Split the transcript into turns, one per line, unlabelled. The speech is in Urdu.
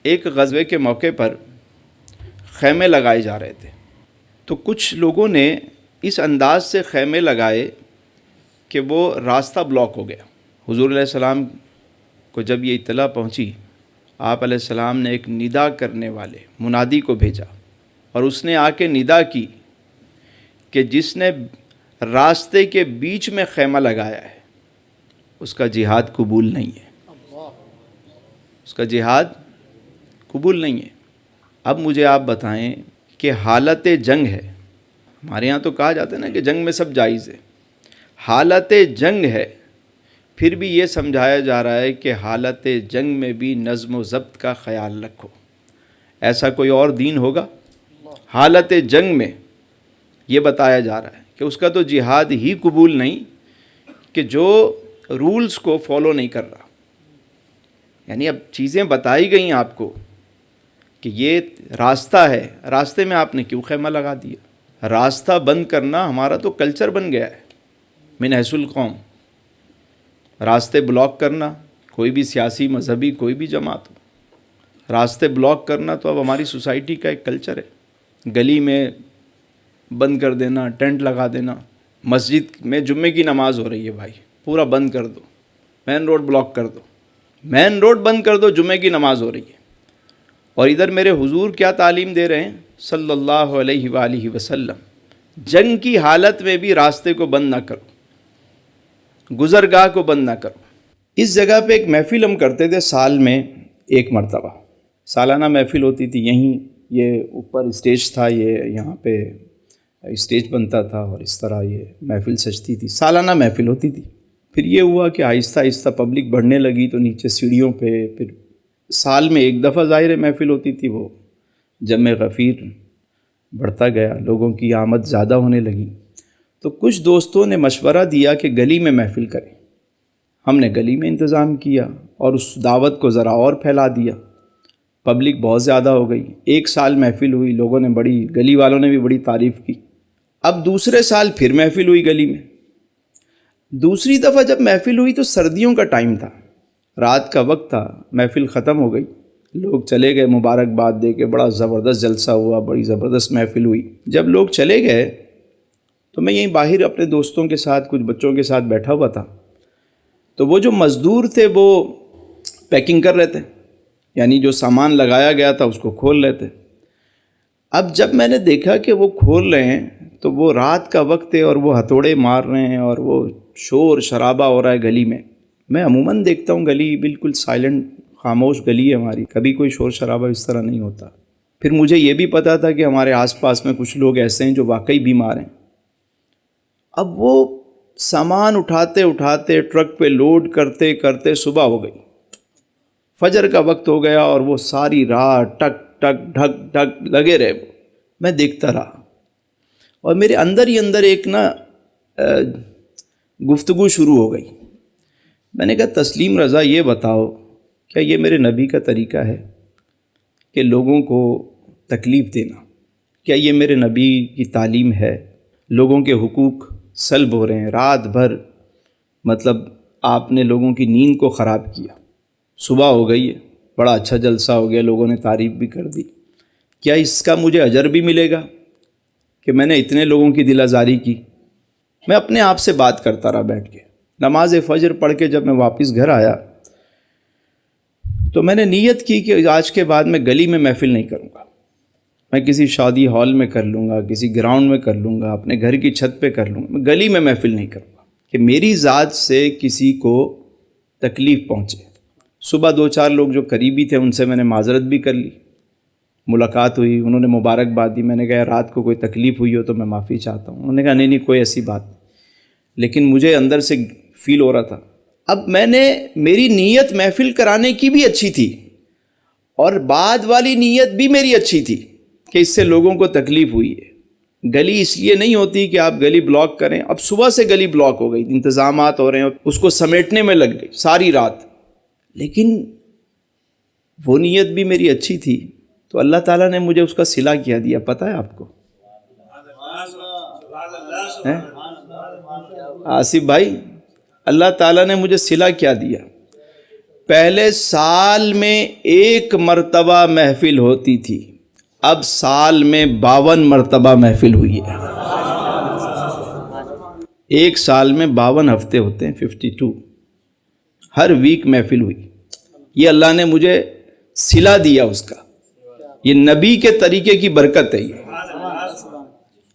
ایک غزوے کے موقع پر خیمے لگائے جا رہے تھے، تو کچھ لوگوں نے اس انداز سے خیمے لگائے کہ وہ راستہ بلاک ہو گیا۔ حضور علیہ السلام کو جب یہ اطلاع پہنچی، آپ علیہ السلام نے ایک ندا کرنے والے منادی کو بھیجا، اور اس نے آ کے ندا کی کہ جس نے راستے کے بیچ میں خیمہ لگایا ہے اس کا جہاد قبول نہیں ہے، اس کا جہاد قبول نہیں ہے۔ اب مجھے آپ بتائیں کہ حالت جنگ ہے، ہمارے ہاں تو کہا جاتا ہے نا کہ جنگ میں سب جائز ہے، حالت جنگ ہے، پھر بھی یہ سمجھایا جا رہا ہے کہ حالت جنگ میں بھی نظم و ضبط کا خیال رکھو۔ ایسا کوئی اور دین ہوگا؟ حالت جنگ میں یہ بتایا جا رہا ہے کہ اس کا تو جہاد ہی قبول نہیں کہ جو رولز کو فالو نہیں کر رہا۔ یعنی اب چیزیں بتائی گئیں آپ کو کہ یہ راستہ ہے، راستے میں آپ نے کیوں خیمہ لگا دیا؟ راستہ بند کرنا ہمارا تو کلچر بن گیا ہے، من حیث القوم، راستے بلاک کرنا، کوئی بھی سیاسی مذہبی کوئی بھی جماعت ہو، راستے بلاک کرنا تو اب ہماری سوسائٹی کا ایک کلچر ہے۔ گلی میں بند کر دینا، ٹینٹ لگا دینا، مسجد میں جمعے کی نماز ہو رہی ہے بھائی، پورا بند کر دو، مین روڈ بلاک کر دو، مین روڈ بند کر دو، جمعے کی نماز ہو رہی ہے۔ اور ادھر میرے حضور کیا تعلیم دے رہے ہیں صلی اللہ علیہ وآلہ وسلم، جنگ کی حالت میں بھی راستے کو بند نہ کرو، گزرگاہ کو بند نہ کرو۔ اس جگہ پہ ایک محفل ہم کرتے تھے سال میں ایک مرتبہ، سالانہ محفل ہوتی تھی، یہیں یہ اوپر اسٹیج تھا، یہ یہاں پہ اسٹیج بنتا تھا اور اس طرح یہ محفل سجتی تھی، سالانہ محفل ہوتی تھی۔ پھر یہ ہوا کہ آہستہ آہستہ پبلک بڑھنے لگی تو نیچے سیڑھیوں پہ پھر سال میں ایک دفعہ ظاہر محفل ہوتی تھی، وہ جمع غفیر بڑھتا گیا، لوگوں کی آمد زیادہ ہونے لگی، تو کچھ دوستوں نے مشورہ دیا کہ گلی میں محفل کریں۔ ہم نے گلی میں انتظام کیا اور اس دعوت کو ذرا اور پھیلا دیا، پبلک بہت زیادہ ہو گئی، ایک سال محفل ہوئی، لوگوں نے بڑی، گلی والوں نے بھی بڑی تعریف کی۔ اب دوسرے سال پھر محفل ہوئی گلی میں، دوسری دفعہ جب محفل ہوئی تو سردیوں کا ٹائم تھا، رات کا وقت تھا، محفل ختم ہو گئی، لوگ چلے گئے، مبارکباد دے کے بڑا زبردست جلسہ ہوا، بڑی زبردست محفل ہوئی۔ جب لوگ چلے گئے تو میں یہیں باہر اپنے دوستوں کے ساتھ، کچھ بچوں کے ساتھ بیٹھا ہوا تھا، تو وہ جو مزدور تھے وہ پیکنگ کر رہے تھے، یعنی جو سامان لگایا گیا تھا اس کو کھول رہے تھے۔ اب جب میں نے دیکھا کہ وہ کھول رہے ہیں تو وہ رات کا وقت ہے اور وہ ہتھوڑے مار رہے ہیں اور وہ شور شرابہ ہو رہا ہے گلی میں۔ میں عموماً دیکھتا ہوں گلی بالکل سائلنٹ، خاموش گلی ہے ہماری، کبھی کوئی شور شرابہ اس طرح نہیں ہوتا۔ پھر مجھے یہ بھی پتا تھا کہ ہمارے آس پاس میں کچھ لوگ ایسے ہیں جو واقعی بیمار ہیں۔ اب وہ سامان اٹھاتے اٹھاتے ٹرک پہ لوڈ کرتے کرتے صبح ہو گئی، فجر کا وقت ہو گیا، اور وہ ساری رات ٹک ٹک ڈھک ڈھک لگے رہے۔ وہ میں دیکھتا رہا اور میرے اندر ہی اندر ایک گفتگو شروع ہو گئی۔ میں نے کہا تسلیم رضا یہ بتاؤ، کیا یہ میرے نبی کا طریقہ ہے کہ لوگوں کو تکلیف دینا؟ کیا یہ میرے نبی کی تعلیم ہے؟ لوگوں کے حقوق سلب ہو رہے ہیں، رات بھر مطلب آپ نے لوگوں کی نیند کو خراب کیا، صبح ہو گئی ہے، بڑا اچھا جلسہ ہو گیا، لوگوں نے تعریف بھی کر دی، کیا اس کا مجھے اجر بھی ملے گا کہ میں نے اتنے لوگوں کی دل آزاری کی؟ میں اپنے آپ سے بات کرتا رہا بیٹھ کے۔ نماز فجر پڑھ کے جب میں واپس گھر آیا تو میں نے نیت کی کہ آج کے بعد میں گلی میں محفل نہیں کروں گا، میں کسی شادی ہال میں کر لوں گا، کسی گراؤنڈ میں کر لوں گا، اپنے گھر کی چھت پہ کر لوں گا، میں گلی میں محفل نہیں کروں گا کہ میری ذات سے کسی کو تکلیف پہنچے۔ صبح دو چار لوگ جو قریبی تھے ان سے میں نے معذرت بھی کر لی، ملاقات ہوئی، انہوں نے مبارکباد دی، میں نے کہا رات کو کوئی تکلیف ہوئی ہو تو میں معافی چاہتا ہوں، انہوں نے کہا نہیں کوئی ایسی بات نہیں، لیکن مجھے اندر سے فیل ہو رہا تھا۔ اب میری نیت محفل کرانے کی بھی اچھی تھی اور بعد والی نیت بھی میری اچھی تھی کہ اس سے لوگوں کو تکلیف ہوئی ہے۔ گلی اس لیے نہیں ہوتی کہ آپ گلی بلاک کریں، اب صبح سے گلی بلاک ہو گئی، انتظامات ہو رہے ہیں، اس کو سمیٹنے میں لگ گئی ساری رات، لیکن وہ نیت بھی میری اچھی تھی تو اللہ تعالیٰ نے مجھے اس کا صلہ کیا دیا، پتہ ہے آپ کو آصف بھائی، اللہ تعالیٰ نے مجھے صلہ کیا دیا، پہلے سال میں 1 مرتبہ محفل ہوتی تھی، اب سال میں 52 مرتبہ محفل ہوئی ہے۔ ایک سال میں 52 ہفتے ہوتے ہیں، 52، ہر ویک محفل ہوئی۔ یہ اللہ نے مجھے صلہ دیا اس کا، یہ نبی کے طریقے کی برکت ہے یہ۔